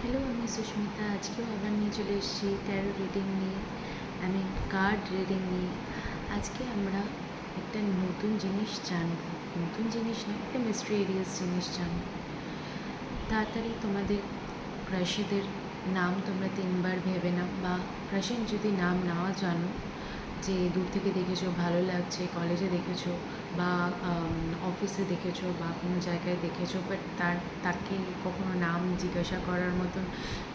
Hello, আমি সুস্মিতা। আজকেও আবার নিয়ে চলে এসেছি ট্যারো রিডিং নিয়ে, কার্ড রিডিং নিয়ে। আজকে আমরা একটা নতুন জিনিস জানবো। নতুন জিনিস নয়, একটা মিস্টেরিয়াস জিনিস জানবো। তাড়াতাড়ি তোমাদের ক্রাশেদের নাম তোমরা 3বার ভেবে নাও, বা ক্রাশের যদি নাম নাও জানো, যে দূর থেকে দেখেছো, ভালো লাগছে, কলেজে দেখেছো বা অফিসে দেখেছো বা কোনো জায়গায় দেখেছো, বাট তাকে কখনো নাম জিজ্ঞাসা করার মতন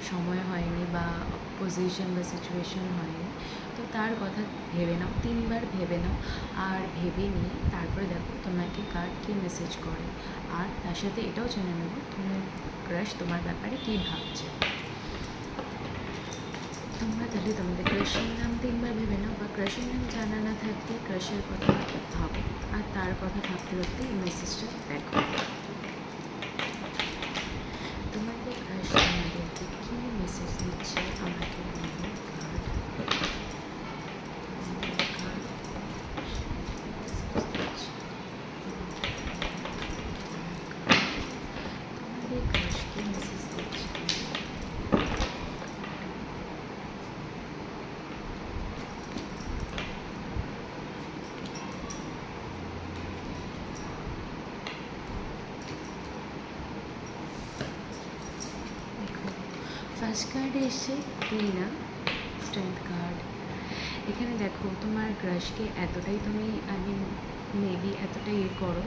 সময় হয়নি বা পজিশন বা সিচুয়েশন হয়নি, তো তার কথা ভেবে নাও, 3বার ভেবে নাও। আর ভেবে নিয়ে তারপরে দেখো তোমাকে কার্ড কী মেসেজ করে। আর তার সাথে এটাও জেনে নেবো তোমার ক্রাশ তোমার ব্যাপারে কী ভাবছে। তোমরা তাহলে তোমাদের ক্রাশের নাম 3বার ভেবে নাও, বা ক্রাশের নাম জানা না থাকলে ক্রাশের কথা ভাবো, আর তার কথা ভাবতে ভাবতে এই মেসেজটা দেখো। তোমাদের ক্রাশ তোমাদেরকে কী মেসেজ দিচ্ছে আমাকে বলো। তোমাদের ক্রাশ কী মেসেজ দিচ্ছে? দেখো, ফার্স্ট কার্ডে এসছে ক্লিনা স্ট্রেংথ কার্ড। এখানে দেখো তোমার ক্রাশকে এতটাই তুমি মেবি এতটাই করো,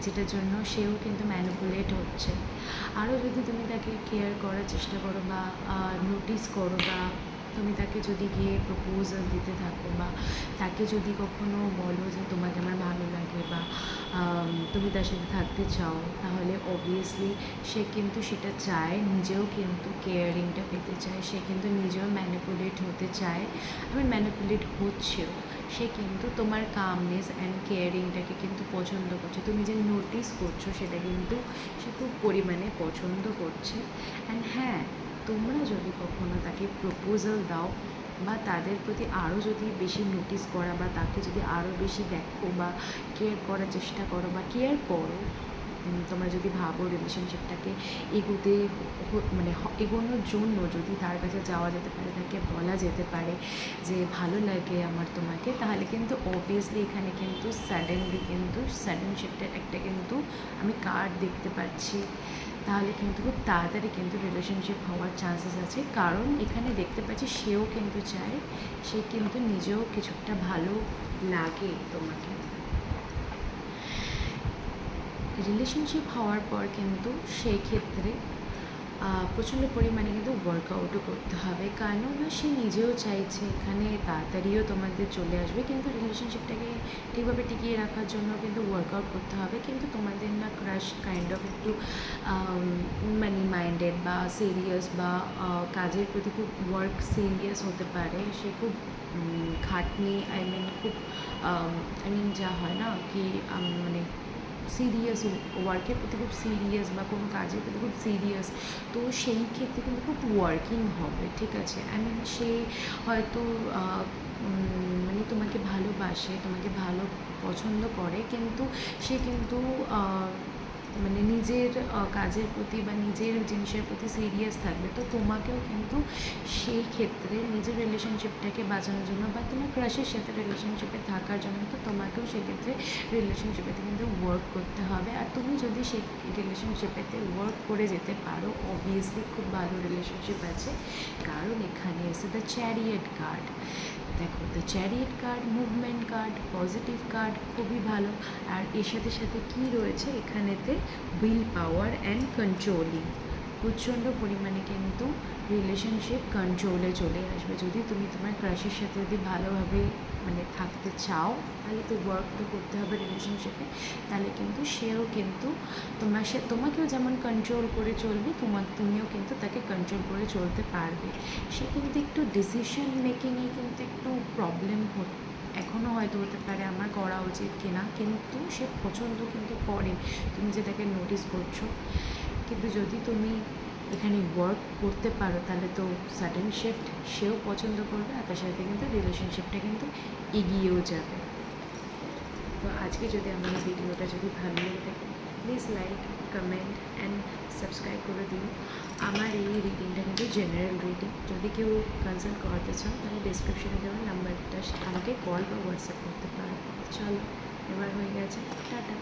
যেটার জন্য সেও কিন্তু ম্যানিপুলেট হচ্ছে। আরও যদি তুমি তাকে কেয়ার করার চেষ্টা করো বা নোটিস করো, বা তুমি তাকে যদি গিয়ে প্রপোজাল দিতে থাকো, বা তাকে যদি কখনো বলো যে তোমাকে আমার ভালো লাগে, বা তুমি তার সাথে থাকতে চাও, তাহলে অবভিয়াসলি সে কিন্তু সেটা চায়, নিজেও কিন্তু কেয়ারিংটা পেতে চায়, সে কিন্তু নিজেও ম্যানিপুলেট হতে চায়, ম্যানিপুলেট হচ্ছেও। সে কিন্তু তোমার কামনেস অ্যান্ড কেয়ারিংটাকে কিন্তু পছন্দ করছে, তুমি যে নোটিস করছো সেটা কিন্তু সে খুব পরিমাণে পছন্দ করছে। অ্যান্ড হ্যাঁ, তোমরা যদি কখনো তাকে প্রপোজাল দাও, বা তাদের প্রতি আরও যদি বেশি নোটিস করা, বা তাকে যদি আরও বেশি দেখো বা কেয়ার করার চেষ্টা করো বা কেয়ার করো, তোমরা যদি ভাবো রিলেশনশিপটাকে এগোতে এগোনোর জন্য যদি তার কাছে যাওয়া যেতে পারে, তাকে বলা যেতে পারে যে ভালো লাগে আমার তোমাকে, তাহলে কিন্তু অবভিয়াসলি এখানে কিন্তু সাডেন শিফটের একটা কিন্তু আমি কার্ড দেখতে পাচ্ছি। তাহলে কিন্তু খুব তাড়াতাড়ি কিন্তু রিলেশনশিপ হওয়ার চান্সেস আছে, কারণ এখানে দেখতে পাচ্ছি সেও কিন্তু চায়, সে কিন্তু নিজেও কিছুটা ভালো লাগে তোমাকে। রিলেশনশিপ হওয়ার পর কিন্তু সেই ক্ষেত্রে প্রচণ্ড পরিমাণে কিন্তু ওয়ার্কআউটও করতে হবে, কেননা সে নিজেও চাইছে এখানে তাড়াতাড়িও তোমাদের চলে আসবে, কিন্তু রিলেশনশিপটাকে ঠিকভাবে টিকিয়ে রাখার জন্য কিন্তু ওয়ার্কআউট করতে হবে। কিন্তু তোমাদের না ক্রাশ কাইন্ড অফ একটু মানি মাইন্ডেড বা সিরিয়াস, বা কাজের প্রতি খুব ওয়ার্ক সিরিয়াস হতে পারে। সে খুব খাটনি খুব যা হয় না কি সিরিয়াস, ওয়ার্কের প্রতি খুব সিরিয়াস, বা কোনো কাজের প্রতি খুব সিরিয়াস, তো সেই ক্ষেত্রে কিন্তু খুব ওয়ার্কিং হবে, ঠিক আছে। সে হয়তো তোমাকে ভালোবাসে, তোমাকে ভালো পছন্দ করে, কিন্তু সে কিন্তু নিজের কাজের প্রতি বা নিজের জিনিসের প্রতি সিরিয়াস থাকবে, তো তোমাকেও কিন্তু সেই ক্ষেত্রে নিজের রিলেশনশিপটাকে বাঁচানোর জন্য, বা তোমার ক্রাশের সাথে রিলেশনশিপে থাকার জন্য কিন্তু তোমাকেও সেক্ষেত্রে রিলেশনশিপেতে কিন্তু ওয়ার্ক করতে হবে। আর তুমি যদি সেই রিলেশনশিপেতে ওয়ার্ক করে যেতে পারো, অবভিয়াসলি খুব ভালো রিলেশনশিপ আছে, কারণ এখানে এসে দ্য চ্যারিয়েট কার্ড। দেখো, the chariot card movement card, positive card, খুবই ভালো। আর এর সাথে সাথে কী রয়েছে এখানেতে, উইল পাওয়ার অ্যান্ড কন্ট্রোলিং। প্রচণ্ড পরিমাণে কিন্তু রিলেশনশিপ কন্ট্রোলে চলে আসবে। যদি তুমি তোমার ক্রাশের সাথে যদি ভালোভাবে থাকতে চাও, তাহলে তো ওয়ার্ক তো করতে হবে রিলেশনশিপে, তাহলে কিন্তু সেও কিন্তু তোমাকেও যেমন কন্ট্রোল করে চলবে, তুমিও কিন্তু তাকে কন্ট্রোল করে চলতে পারবে। সে কিন্তু একটু ডিসিশন মেকিংয়ে কিন্তু একটু প্রবলেম এখনও হয়তো হতে পারে আমার করা উচিত কিনা, কিন্তু সে পছন্দ কিন্তু করে, তুমি যে তাকে নোটিস করছো। কিন্তু যদি তুমি এখানে ওয়ার্ক করতে পারো, তাহলে তো সাডেন শিফট সেও পছন্দ করবে, আর তার সাথে কিন্তু রিলেশনশিপটা কিন্তু এগিয়েও যাবে। তো আজকে যদি আমার ভিডিওটা যদি ভালো লেগে থাকে, please like comment and subscribe করে দিও। আমার এই রিডিংটা কিন্তু জেনারেল রিডিং, যদি কেউ কনসাল্ট করাতে চাও তাহলে ডিসক্রিপশনে দেওয়া নাম্বারটা আমাকে কল বা হোয়াটসঅ্যাপ করতে পারো। চলো, এবার হয়ে গেছে, টাটা।